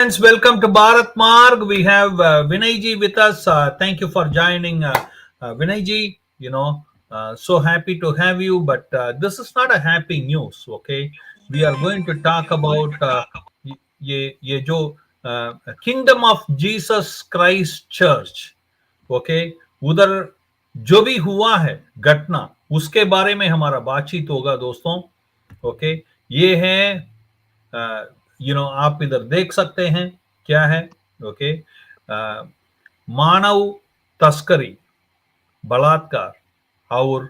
Friends, welcome to Bharat Marg. We have Vinay ji with us. Thank you for joining, Vinay ji. So happy to have you. But this is not a happy news. Okay, we are going to talk about ये जो Kingdom of Jesus Christ Church. Okay, उधर जो भी हुआ है घटना, उसके बारे में हमारा बातचीत होगा दोस्तों. ओके, ये है आप इधर देख सकते हैं क्या है. ओके, मानव तस्करी, बलात्कार और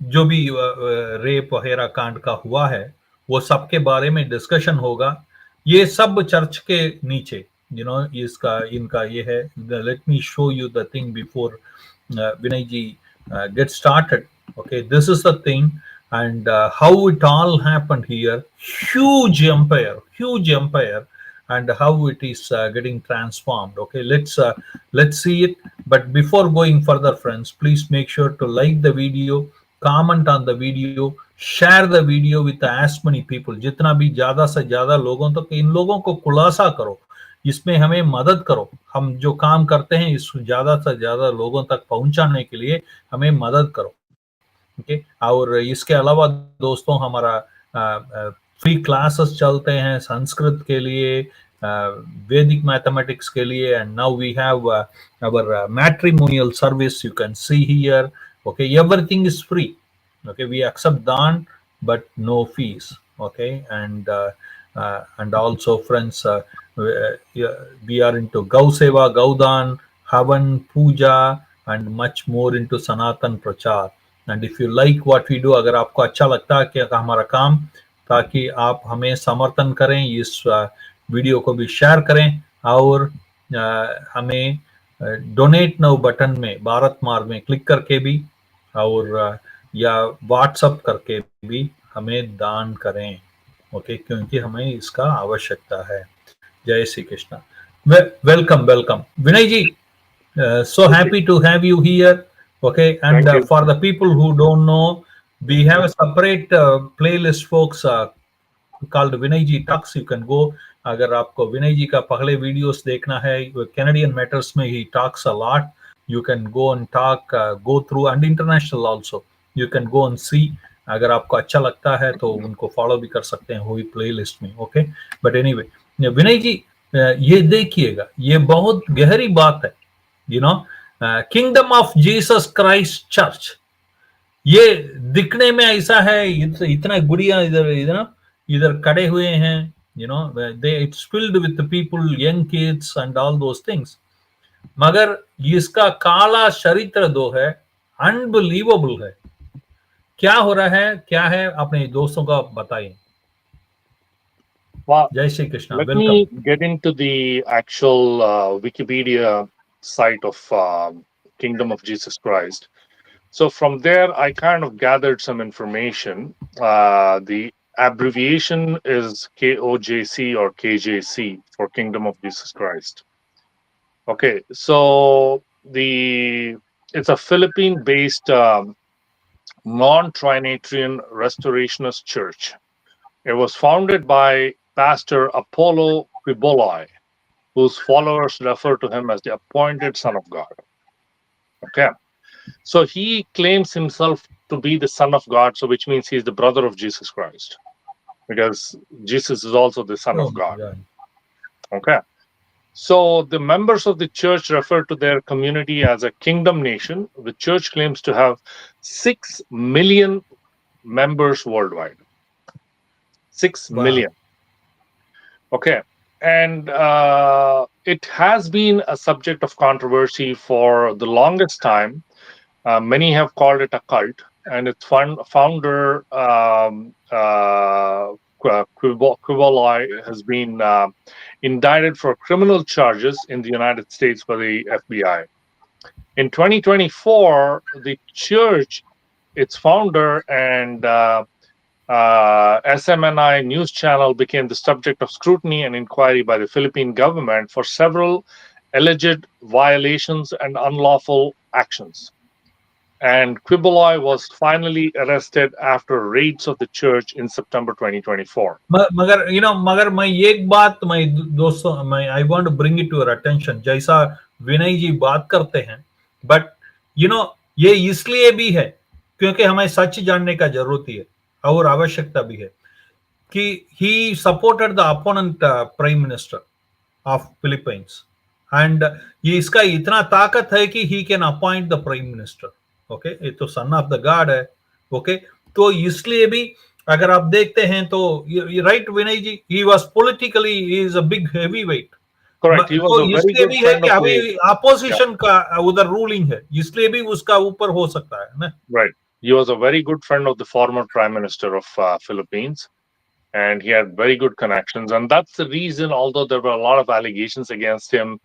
जो भी रेप वगैरह कांड का हुआ है, वो सब के बारे में डिस्कशन होगा. ये सब चर्च के नीचे इसका इनका ये है. Let me show you the thing before Vinay ji get started. Okay, this is the thing, and how it all happened here. Huge empire, and how it is getting transformed. Okay, let's see it. But before going further, friends, please make sure to like the video, comment on the video, share the video with as many people. जितना भी ज्यादा से ज्यादा लोगों तक इन लोगों को खुलासा करो, इसमें हमें मदद करो. हम जो काम करते हैं इस ज्यादा से ज्यादा लोगों तक पहुंचाने के लिए हमें मदद करो. ओके, और इसके अलावा दोस्तों हमारा फ्री क्लासेस चलते हैं संस्कृत के लिए, वैदिक मैथमेटिक्स के लिए, and now we have our matrimonial service. You can see here. Okay, everything is free. Okay, we accept dan but no fees. Okay, and also friends, we are into gau seva, gaudan, havan, puja, and much more into sanatan prachar. And if you like what we do, अगर आपको अच्छा लगता है कि हमारा काम, ताकि आप हमें समर्थन करें, इस वीडियो को भी शेयर करें और हमें डोनेट नाउ बटन में भारत मार्ग में क्लिक करके भी और या व्हाट्सएप करके भी हमें दान करें. ओके, क्योंकि हमें इसका आवश्यकता है. जय Shri Krishna. Welcome Vinay ji. So happy to have you here. Okay, and for the people who don't know, we have a separate playlist, folks, called Vinay ji Talks. You can go. अगर आपको विनय जी का पहले वीडियोस देखना है, कैनेडियन मैटर्स में ही talks a lot. You can go and talk, go through, and international also. You can go and see. अगर आपको अच्छा लगता है तो उनको फॉलो भी कर सकते हैं हुई प्लेलिस्ट में. ओके, बट एनीवे विनय जी, ये देखिएगा, ये बहुत गहरी बात है. Kingdom of Jesus Christ church, ये दिखने में ऐसा है, इतना गुड़िया इधर इधर इधर खड़े हुए हैं. It's filled with people, young kids and all those things. मगर इसका काला चरित्र दो है, अनबिलीवेबल है. क्या हो रहा है, क्या है, अपने दोस्तों का बताइए. Jai Shri Krishna. Let Welcome. me get into the actual Wikipedia site of Kingdom of Jesus Christ. So from there, I kind of gathered some information. The abbreviation is KOJC or KJC for Kingdom of Jesus Christ. Okay, so it's a Philippine-based non-Trinitarian Restorationist church. It was founded by Pastor Apollo Quiboloi, whose followers refer to him as the appointed Son of God. Okay, so he claims himself to be the Son of God, so which means he's the brother of Jesus Christ, because Jesus is also the Son of God. Okay, so the members of the church refer to their community as a kingdom nation. The church claims to have 6 million members worldwide. 6 million. Okay, and it has been a subject of controversy for the longest time. Many have called it a cult, and its founder Quiboloi has been indicted for criminal charges in the United States by the FBI. In 2024, the church, its founder, and SMNI news channel became the subject of scrutiny and inquiry by the Philippine government for several alleged violations and unlawful actions. And Quibeloy was finally arrested after raids of the church in September 2024. मगर मगर मैं एक बात मैं दोस्तों मैं I want to bring it to your attention जैसा विनय जी बात करते हैं बट यू नो ये इसलिए भी है क्योंकि हमें सच जानने का जरूरत ही है और आवश्यकता भी है कि he supported the opponent prime minister of Philippines and ये इसका इतना ताकत है कि he can appoint the prime minister okay ये तो सन ऑफ द गॉड है ओके तो इसलिए भी अगर आप देखते हैं तो right Vinay ji he was politically he is a big heavy weight Correct. He was तो a very इसलिए good भी है friend कि of the. अभी Yeah, अपोजिशन का उधर रूलिंग है इसलिए भी उसका ऊपर हो सकता है ना right. He was a very good friend of the former Prime Minister of Philippines, and he had very good connections. And that's the reason, although there were a lot of allegations against him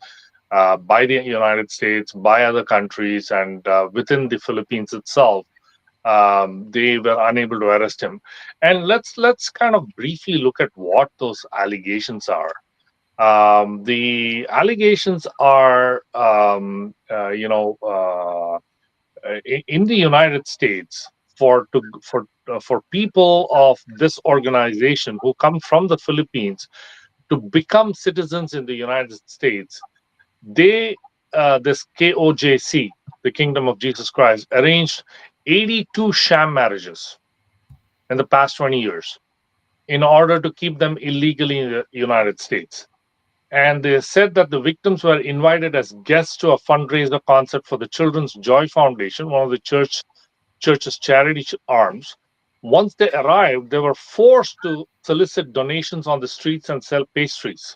by the United States, by other countries, and within the Philippines itself, they were unable to arrest him. And let's kind of briefly look at what those allegations are. The allegations are, in the United States, for people of this organization who come from the Philippines to become citizens in the United States, they this KOJC, the Kingdom of Jesus Christ, arranged 82 sham marriages in the past 20 years in order to keep them illegally in the United States. And they said that the victims were invited as guests to a fundraiser concert for the Children's Joy Foundation, one of the church's charity arms. Once they arrived, they were forced to solicit donations on the streets and sell pastries,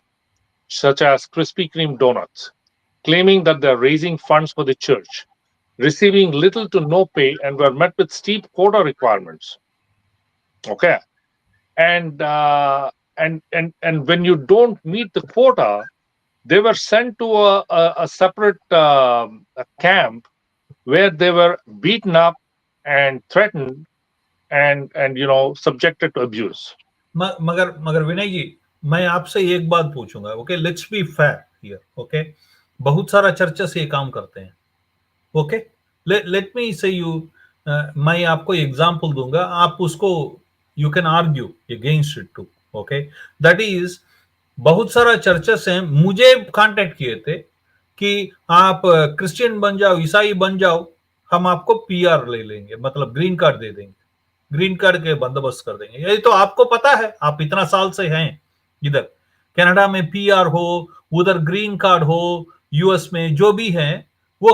such as Krispy Kreme donuts, claiming that they're raising funds for the church, receiving little to no pay, and were met with steep quota requirements. Okay, and when you don't meet the quota, they were sent to a separate a camp where they were beaten up and threatened and subjected to abuse. मगर मगर विनय जी मैं आपसे एक बात पूछूंगा okay let's be fair here okay बहुत सारा churches ये काम करते हैं ओके लेट मी से यू मैं आपको एग्जांपल दूंगा आप उसको you can argue against it to okay that is बहुत सारा चर्चेस हैं मुझे कांटेक्ट किए थे कि आप क्रिश्चियन बन जाओ ईसाई बन जाओ हम आपको पीआर ले लेंगे मतलब ग्रीन कार्ड दे देंगे ग्रीन कार्ड के बंदोबस्त कर देंगे ये तो आपको पता है आप इतना साल से हैं इधर कनाडा में पीआर हो उधर ग्रीन कार्ड हो यूएस में जो भी है वो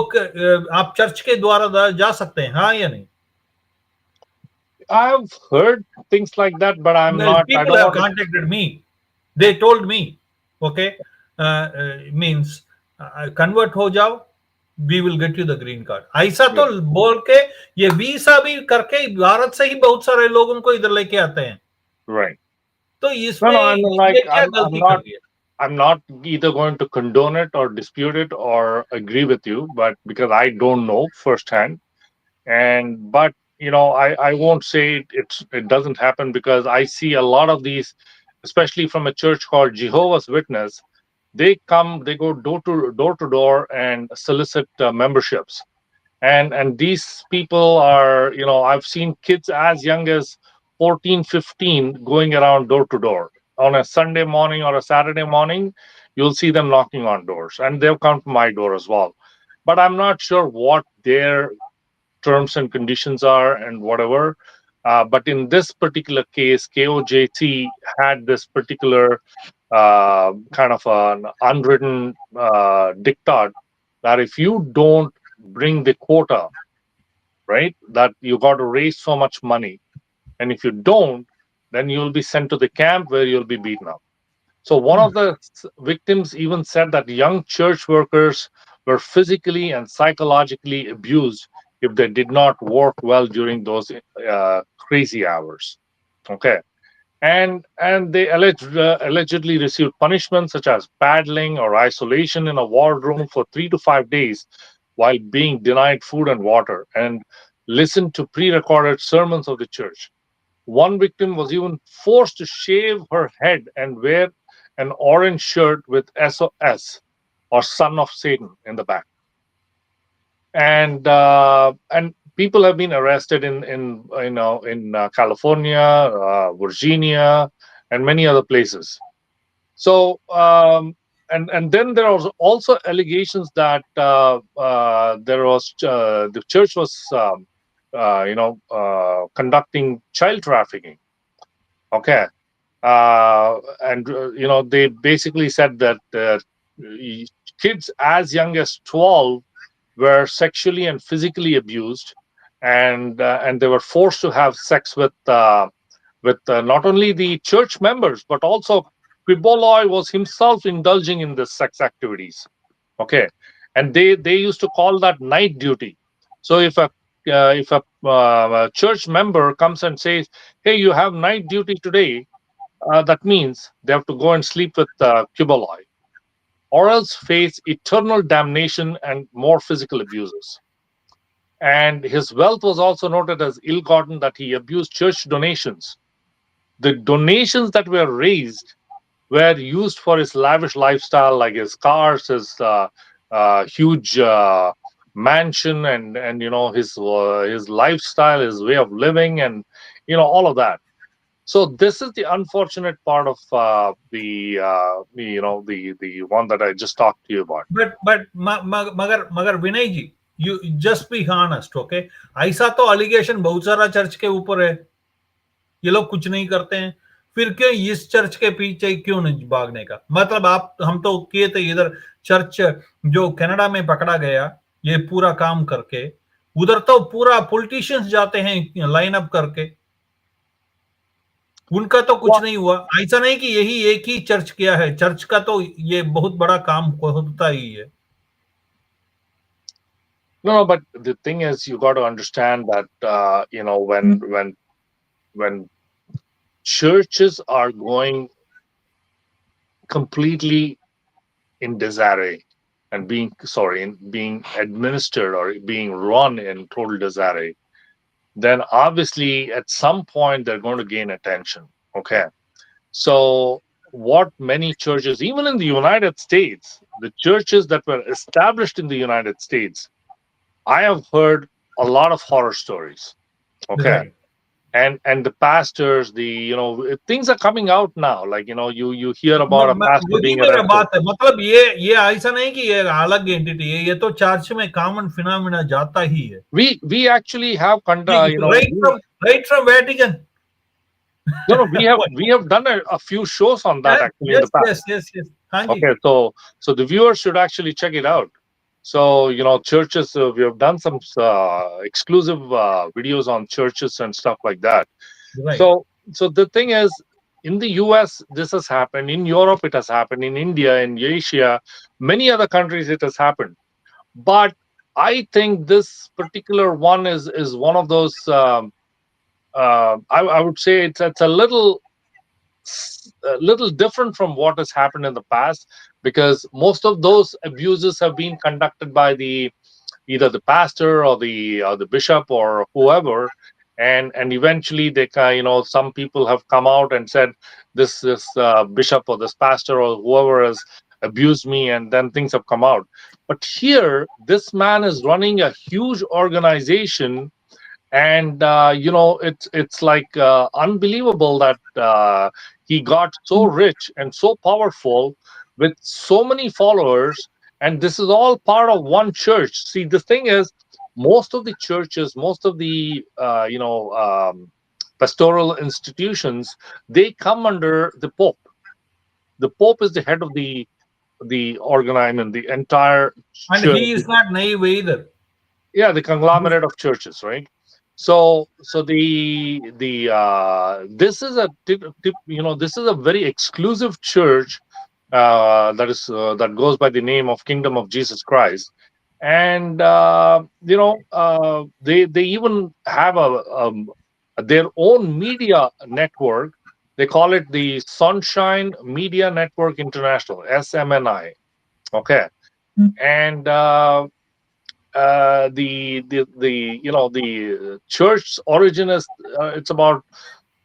आप चर्च के द्वारा जा सकते हैं हाँ या नहीं I've heard things like that, but I'm well not. I people don't have want to. contacted me they told me okay means convert हो जाओ we will get you the green card ऐसा Yeah, तो बोल के ये visa भी करके भारत से ही बहुत सारे लोगों को इधर लेके आते हैं right. तो No, इसमें no. I mean, like, ये क्या I'm गलती कर not. दिया I'm not either going to condone it or dispute it or agree with you, but because I don't know firsthand, and but I won't say it doesn't happen because I see a lot of these, especially from a church called Jehovah's Witness. They go door to door and solicit memberships, and these people are, I've seen kids as young as 14, 15 going around door to door on a Sunday morning or a Saturday morning. You'll see them knocking on doors, and they'll come to my door as well. But I'm not sure what their terms and conditions are and whatever. But in this particular case, KOJT had this particular kind of an unwritten diktat that if you don't bring the quota, right, that you got to raise so much money, and if you don't, then you'll be sent to the camp where you'll be beaten up. So one of the victims even said that young church workers were physically and psychologically abused if they did not work well during those crazy hours. Okay, and they allegedly received punishments such as paddling or isolation in a wardroom for 3 to 5 days while being denied food and water and listened to pre-recorded sermons of the church. One victim was even forced to shave her head and wear an orange shirt with SOS, or Son of Satan, in the back. And people have been arrested in California, Virginia, and many other places. So and then there was also allegations that the church was conducting child trafficking. Okay, and they basically said that kids as young as 12 were sexually and physically abused, and they were forced to have sex with not only the church members, but also Quiboloi was himself indulging in the sex activities. Okay, and they used to call that night duty. So if a church member comes and says, "Hey, you have night duty today," that means they have to go and sleep with Quiboloi, or else face eternal damnation and more physical abuses. And his wealth was also noted as ill-gotten, that he abused church donations. The donations that were raised were used for his lavish lifestyle, like his cars, his huge mansion, and his lifestyle, his way of living, and all of that. So this is the unfortunate part of the one that I just talked to you about. मगर Vinay ji, you just be honest, okay? ऐसा तो allegation बहुत सारा church के ऊपर है, ये लोग कुछ नहीं करते हैं, फिर क्यों इस चर्च के पीछे क्यों नहीं भागने का मतलब? आप हम तो किए थे इधर चर्च जो कनाडा में पकड़ा गया ये पूरा काम करके, उधर तो पूरा पॉलिटिशियंस जाते हैं लाइन अप करके, उनका तो कुछ Well, नहीं हुआ। ऐसा नहीं कि यही एक ही चर्च किया है, चर्च का तो ये बहुत बड़ा काम होता ही है। no, but the thing is, you got to understand that when churches are going completely in disarray and being administered or being run in total disarray, then obviously at some point they're going to gain attention. Okay, so what many churches, even in the United States, the churches that were established in the United States, I have heard a lot of horror stories. Okay, right. and the pastors, things are coming out now, like you hear about a pastor वही being मेरा arrested. बात है, मतलब ये ऐसा नहीं कि ये अलग एंटिटी है, ये तो चर्च में कॉमन फिनोमिना जाता ही है। We actually have right from Vatican. no, no, we have done a few shows on that actually in the yes past. Yes yes yes, हाँ जी। Okay, so the viewers should actually check it out. So churches, we have done some exclusive videos on churches and stuff like that. Right. So the thing is, in the US, this has happened. In Europe, it has happened. In India, in Asia, many other countries, it has happened. But I think this particular one is one of those. I would say it's a little different from what has happened in the past, because most of those abuses have been conducted by either the pastor or the bishop or whoever, and eventually some people have come out and said this bishop or this pastor or whoever has abused me, and then things have come out. But here this man is running a huge organization, and it's like unbelievable that he got so rich and so powerful with so many followers, and this is all part of one church. See, the thing is, most of the churches, most of the pastoral institutions, they come under the pope. The pope is the head of the organization, the entire And church. he is not naive either. Yeah, the conglomerate of churches, right? So the this is this is a very exclusive church that goes by the name of Kingdom of Jesus Christ. And they even have their own media network. They call it the Sunshine Media Network International, SMNI. Okay. And the church's origin is, it's about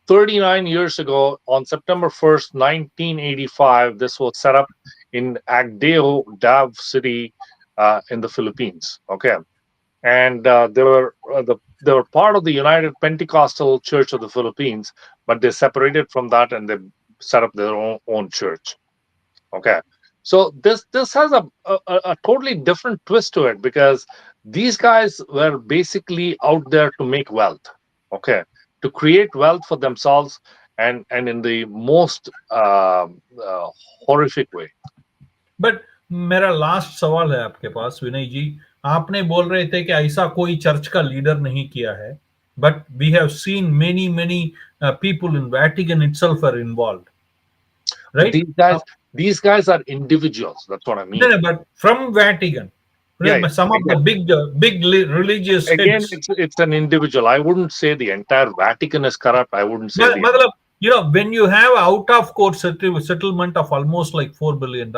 39 years ago. On September 1st, 1985, this was set up in Agdeo Dav city, in the Philippines. Okay. and they were part of the United Pentecostal Church of the Philippines, but they separated from that and they set up their own church. Okay, so this has a totally different twist to it, because these guys were basically out there to make wealth. Okay, to create wealth for themselves, and in the most horrific way. But मेरा last सवाल है आपके पास विनय जी। आपने बोल रहे थे कि ऐसा कोई चर्च का लीडर नहीं किया है, but we have seen many many people in Vatican itself are involved, But right? these guys are individuals. That's what I No, mean. no, but from Vatican, Yeah, some of the again, big religious heads. it's an individual. I wouldn't say the entire Vatican is corrupt. I wouldn't say the मतलब, you know, when you have out of court settlement of almost like $4 billion,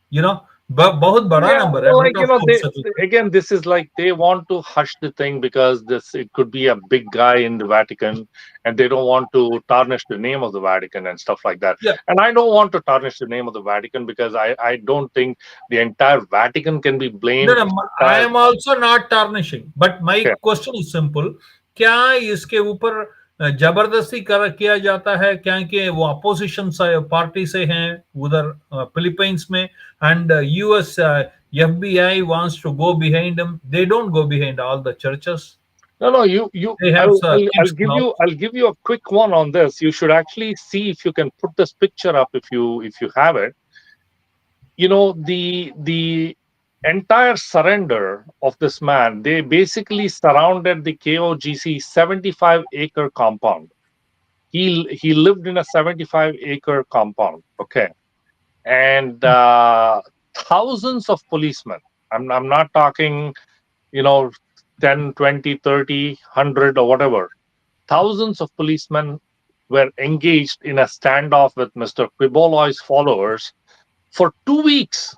you know, बहुत बड़ा Yeah, number है like, out of court settlement. again, this is like they want to hush the thing because this it could be a big guy in the Vatican, and they don't want to tarnish the name of the Vatican and stuff like that. Yeah. And I don't want to tarnish the name of the Vatican, because I don't think the entire Vatican can be No, blamed. no, I am also not tarnishing, but my Okay. question is simple. क्या इसके ऊपर जबरदस्ती किया जाता है, क्या कि वो अपोजिशन पार्टी से हैं उधर फिलीपींस में, and US FBI wants to go behind them. They don't go behind all the churches. No, no, you. They have I'll kids give now. you. I'll give you a quick one on this. You should actually see if you can put this picture up if you have it. The entire surrender of this man. They basically surrounded the KOGC 75-acre compound. He lived in a 75-acre compound. Okay, and thousands of policemen. I'm not talking, you know, 10, 20, 30, 100 or whatever. Thousands of policemen were engaged in a standoff with Mr. Quiboloy's followers for 2 weeks.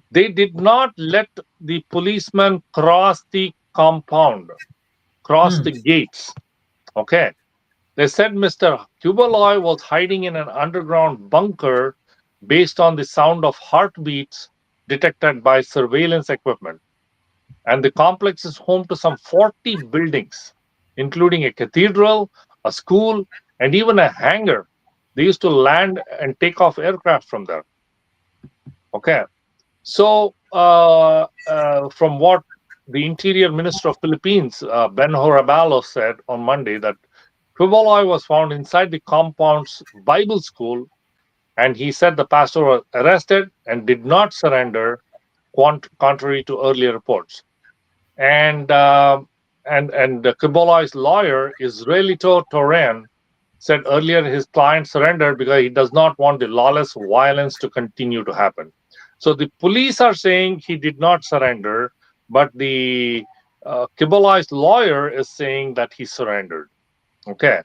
They did not let the policemen cross the compound, cross Hmm. the gates. Okay. They said Mr. Quiboloy was hiding in an underground bunker based on the sound of heartbeats detected by surveillance equipment. And the complex is home to some 40 buildings, including a cathedral, a school, and even a hangar. They used to land and take off aircraft from there. Okay. So, from what the Interior Minister of Philippines, Ben Horabalo, said on Monday, that Quiboloy was found inside the compound's Bible school, and he said the pastor was arrested and did not surrender, contrary to earlier reports. And Quiboloy's lawyer, Israelito Toran, said earlier his client surrendered because he does not want the lawless violence to continue to happen. So the police are saying he did not surrender, but the Quiboloy's lawyer is saying that he surrendered. Okay,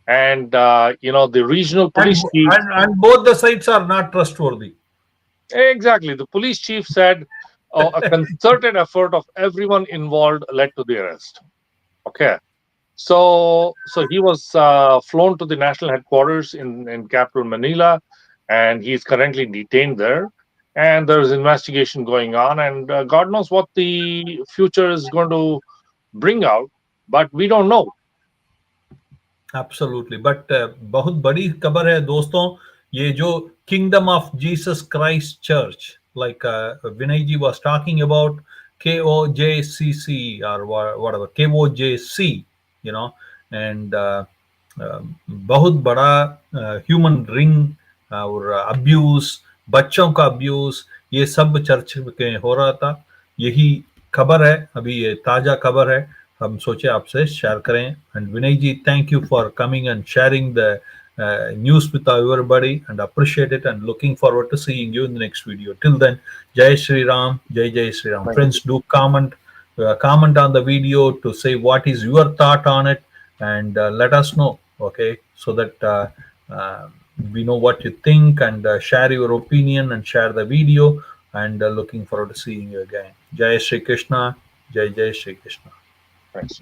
and the regional And, police chief. and both the sides are not trustworthy. Exactly. The police chief said a concerted effort of everyone involved led to the arrest. Okay. So he was flown to the national headquarters in capital Manila, and he's currently detained there. And there's investigation going on, and God knows what the future is going to bring out, but we don't know. Absolutely, but बहुत बड़ी खबर है दोस्तों। ये जो kingdom of Jesus Christ church, like Vinay ji was talking about KOJCC or whatever, KOJC, you know, and बहुत बड़ा human ring और अब्यूज, बच्चों का अब्यूज, ये सब चर्च के हो रहा था। यही खबर है, अभी ये ताजा खबर है, हम सोचे आपसे शेयर करें। And Vinay ji, thank you for coming and sharing the news with everybody, and appreciate it, and looking forward to seeing you in the next video. Till then, Jai Shri Ram, Jai Shri Ram. Thank Friends, you. do comment on the video to say what is your thought on it, and let us know, okay, so that we know what you think, and share your opinion and share the video, and looking forward to seeing you again. Jai Shri Krishna, Jai Shri Krishna. Thanks.